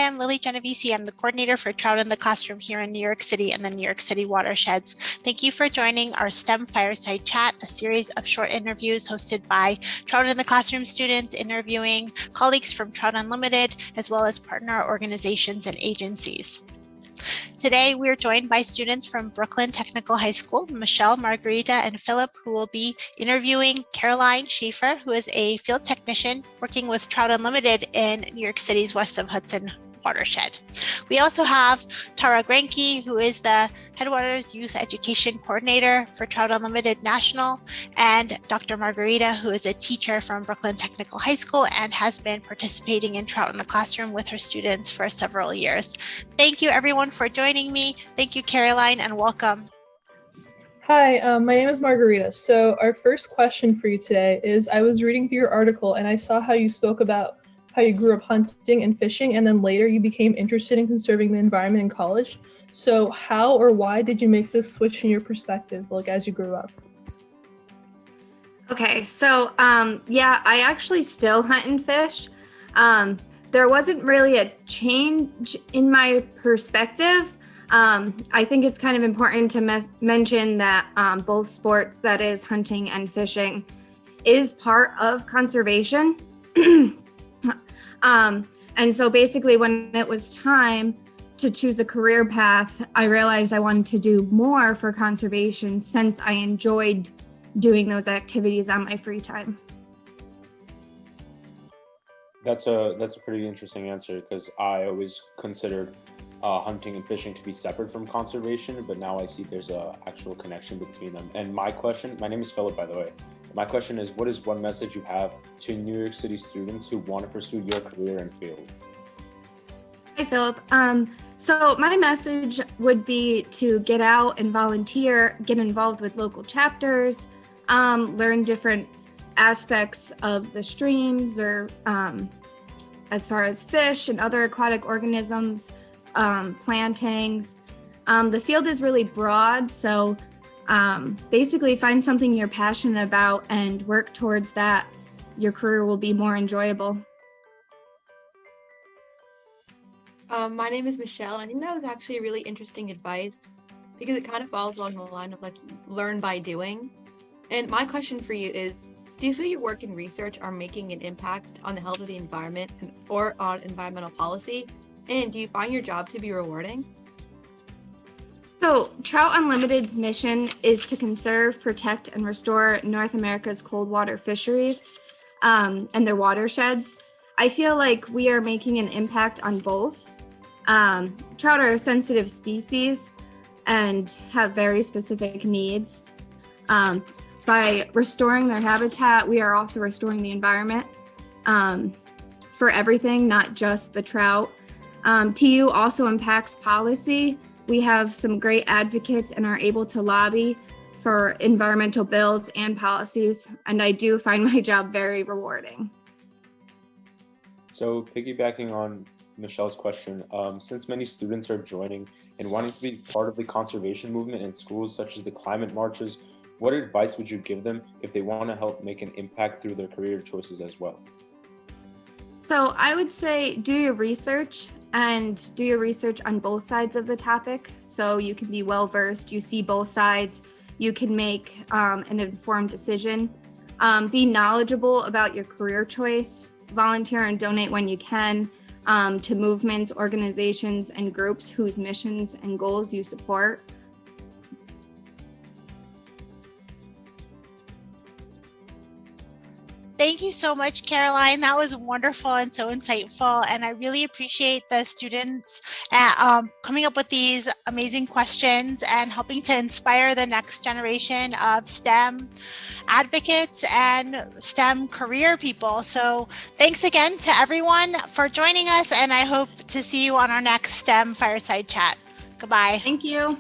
am Lily Genovese. I'm the coordinator for Trout in the Classroom here in New York City and the New York City watersheds. Thank you for joining our STEM Fireside Chat, a series of short interviews hosted by Trout in the Classroom students interviewing colleagues from Trout Unlimited, as well as partner organizations and agencies. Today, we are joined by students from Brooklyn Technical High School, Michelle, Margarita, and Philip, who will be interviewing Caroline Shafer, who is a field technician working with Trout Unlimited in New York City's West of Hudson watershed. We also have Tara Granke, who is the Headwaters Youth Education Coordinator for Trout Unlimited National, and Dr. Margarita, who is a teacher from Brooklyn Technical High School and has been participating in Trout in the Classroom with her students for several years. Thank you everyone for joining me. Thank you, Caroline, and welcome. Hi, my name is Margarita. So our first question for you today is, I was reading through your article and I saw how you spoke about how you grew up hunting and fishing, and then later you became interested in conserving the environment in college. So how or why did you make this switch in your perspective, like as you grew up? Okay, so I actually still hunt and fish. There wasn't really a change in my perspective. I think it's kind of important to mention that both sports, that is hunting and fishing, is part of conservation. And so basically when it was time to choose a career path, I realized I wanted to do more for conservation since I enjoyed doing those activities on my free time. That's a pretty interesting answer, because I always considered hunting and fishing to be separate from conservation, but now I see there's a actual connection between them. And my name is Philip, by the way. My question is, what is one message you have to New York City students who want to pursue your career and field? Hi, Philip. So my message would be to get out and volunteer, get involved with local chapters, learn different aspects of the streams, or as far as fish and other aquatic organisms, plantings. The field is really broad, so basically find something you're passionate about and work towards that. Your career will be more enjoyable. My name is Michelle, and I think that was actually really interesting advice because it kind of falls along the line of like learn by doing. And my question for you is, do you feel your work and research are making an impact on the health of the environment or on environmental policy? And do you find your job to be rewarding? So Trout Unlimited's mission is to conserve, protect, and restore North America's cold water fisheries and their watersheds. I feel like we are making an impact on both. Trout are a sensitive species and have very specific needs. By restoring their habitat, we are also restoring the environment for everything, not just the trout. TU also impacts policy. We have some great advocates and are able to lobby for environmental bills and policies, and I do find my job very rewarding. So piggybacking on Michelle's question, since many students are joining and wanting to be part of the conservation movement in schools such as the climate marches, what advice would you give them if they want to help make an impact through their career choices as well? So I would say do your research, and do your research on both sides of the topic so you can be well versed, you see both sides, you can make an informed decision. Be knowledgeable about your career choice, volunteer and donate when you can to movements, organizations, and groups whose missions and goals you support. Thank you so much, Caroline. That was wonderful and so insightful. And I really appreciate the students coming up with these amazing questions and helping to inspire the next generation of STEM advocates and STEM career people. So thanks again to everyone for joining us, and I hope to see you on our next STEM Fireside Chat. Goodbye. Thank you.